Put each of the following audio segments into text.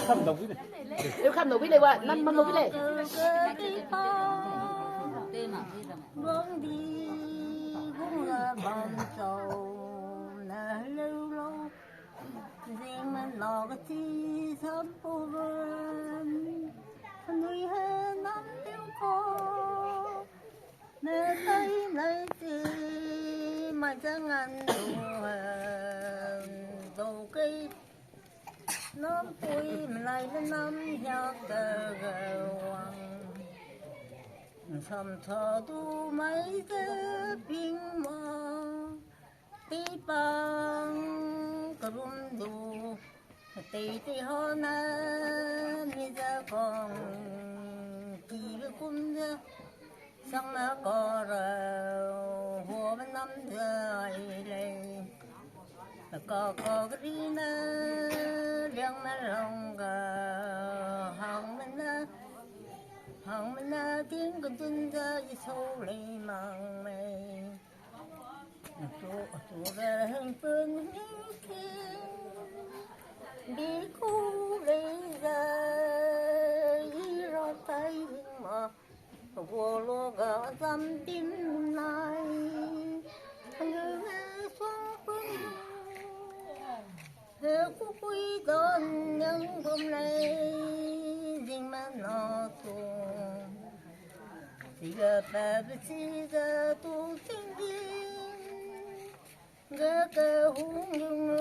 khăm đồng với này nếu khăm nấu với này wa năm mâm nấu với này vốn đi cũng là bằng sầu là lâu lâu riêng mình lo cái chi sớm vô vân người hết năm tiêu co nơi tay nơi chi mà chẳng ăn đồ cây nó vui mình lại lên năm nhau cờ hoàng sầm thờ tu mấy giờ pin mò tí bằng cờ rum đủ tí ho na mi ra còn kỳ với cung ra sang nó có rồi hồ bên năm giờ này có cái gì nữa đang mà lòng cả hồng mình tiếng con tin ra đi sâu lấy màng mây chỗ ra hình phương những kia đi khu lấy ra ý ra tay mà vô lo gà dăm tim này người nghe xuống phương cô quý đơn những hôm nay riêng mà nó tuồng thì gặp bà với chị ra tu sinh viên gỡ cơ hùng nhung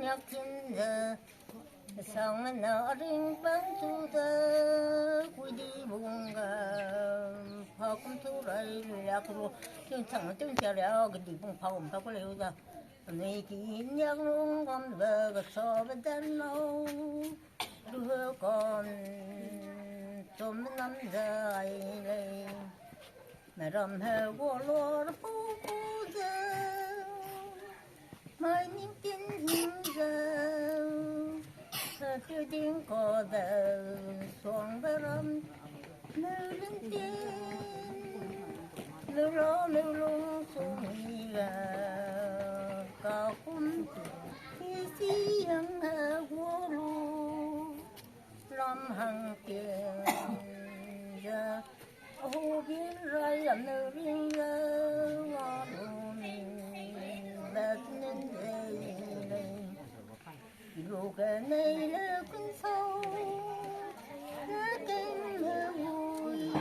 nhạc thiên giờ xong mà nó riêng bắn thu tơ quy đi buông gà phao cũng thu lại lạc rồi nhưng thằng tiếng chờ đéo cái gì cũng phao có liều ra người kỷ nhắc luôn con vợ có so với chân lâu đưa con tôm năm giờ ấy đây mà rầm hờ vô lo nó phú giờ mai những tin giờ chưa tiếng có giờ xuống với rầm nơi lên tiếng lưu lô lưu lung xuống gà có cũng khi xí hằng hà vô lu lâm hằng tiền ra hồ biên rai làm nơi biên ra ngõ mình đã nên đây dù cái này là con sâu lá cây mưa vui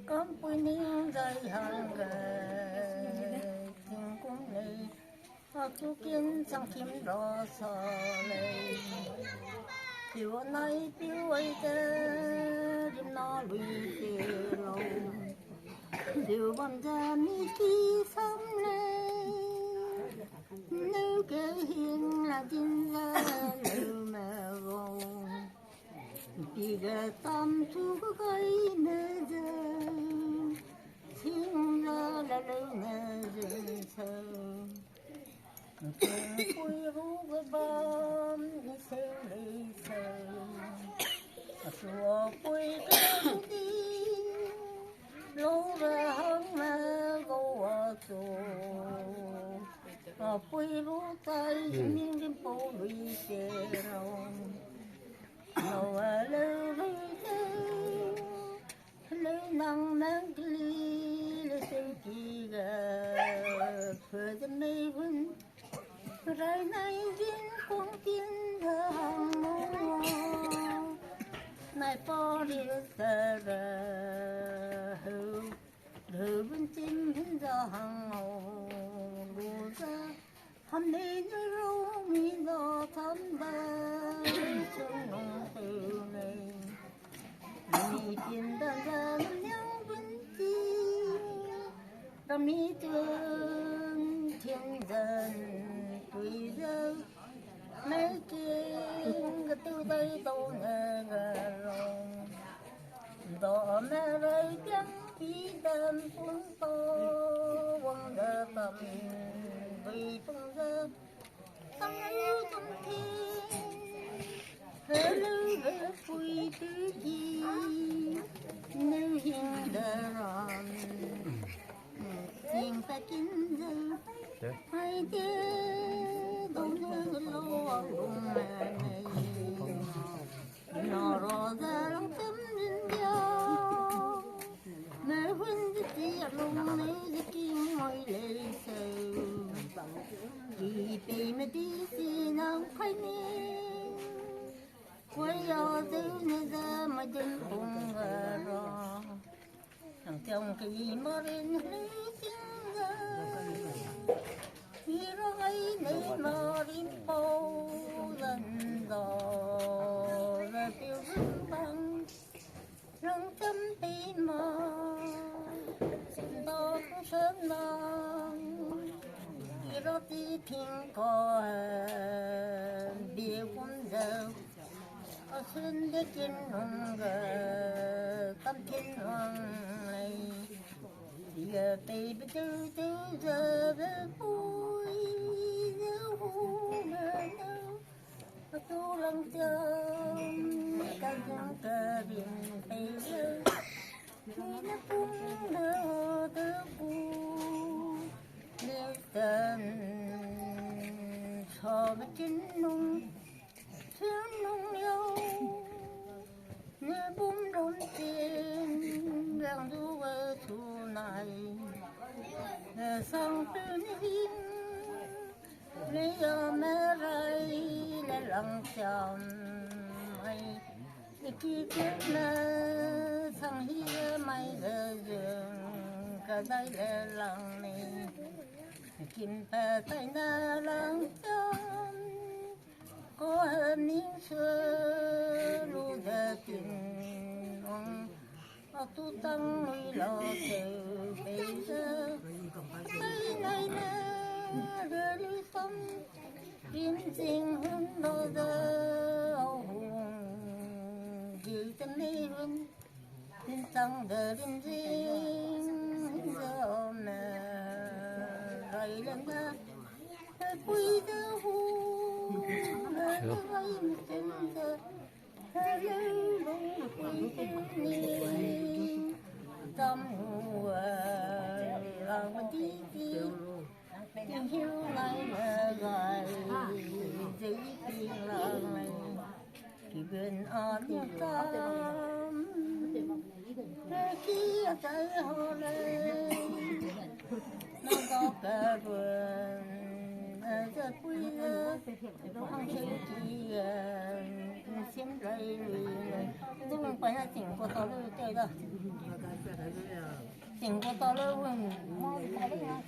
con bụi níu dài hàng gà thiên cung này hoặc chú kiến trong kiếm đỏ sò này chiều nay tiêu ấy ta đêm nó lùi về lâu chiều bọn cha mi khi sống này nếu kể hiền là tin ra nếu mà gầu thì gà tâm chú có gây nơi giờ thiên ra là lâu nơi giờ sâu cùng vui rú với bom đi xem đi sâu chùa vui cái đi lâu ra hơn mà gấu ở chùa vui rú tay miếng đêm phố lùi xe rồng lâu ở lâu lâu năng mang ly lấy xem kỳ gà phơi dân mây vun rồi nay riêng con tiên thơ hàng mô này po đi giờ hữu hữu bên chim hình giờ hàng màu lùa ra hôm nay nơi rau mi đỏ thắm ba trong nông từ này mi tiền đàn ra nhau vẫn chi đam mi tương thiên dân tùy giờ mấy kia cái tiêu tay đâu nghe gà rồng đỏ mẹ rơi tiếng khi đêm phun to quăng đờ tầm vì tung giờ tâm lưu tâm thiên hỡi lưu về vui thứ gì nếu hiện đờ ròn thiên ta kín giờ hai đứa đâu nhớ lo cùng mà chỉ xin nàng khai nên quay ở từ nơi ra mà đừng cùng rồi thằng chồng kỳ mà đến lấy tiếng ra vì rồi nơi mà đi phố dần rồi tiêu bằng răng tâm tim mà đó sớm nắng khi đó đi thiên có bia quân giờ ở xuân để kinh hồng gờ tâm kinh hoàng này giờ tây bên từ giờ về vui giờ hôm nào tu lòng chân cả những cờ biển tây giờ khi nó cũng nở từ cu để tận cho bên chín nung thương nung yêu nơi bùm đồn tiền đang du ở thu này sang từ nhìn lấy ở mẹ rai lấy lòng chồng mày để khi kết nợ sang hia mày giờ giường cả đây là lòng này kim ta tay na lòng chồng có hơn những xưa lu giờ tình ông tu tăng nuôi lo từ bây giờ mấy ngày nay đưa đi sống kiếm tình hơn bao giờ hùng giữ chân đi luôn tin tăng đời đến riêng giờ mà rồi lên ra quý giờ hùng rồi chân giờ tâm mùa lòng đi đi tình yêu này mà gọi dễ tin lòng này thì bên ở tiếng tâm khi ở trái hồ lên nó có cả vườn rất vui không thấy chi xem đây chứ không phải là chỉnh của tao đâu chơi đâu chỉnh của tao đâu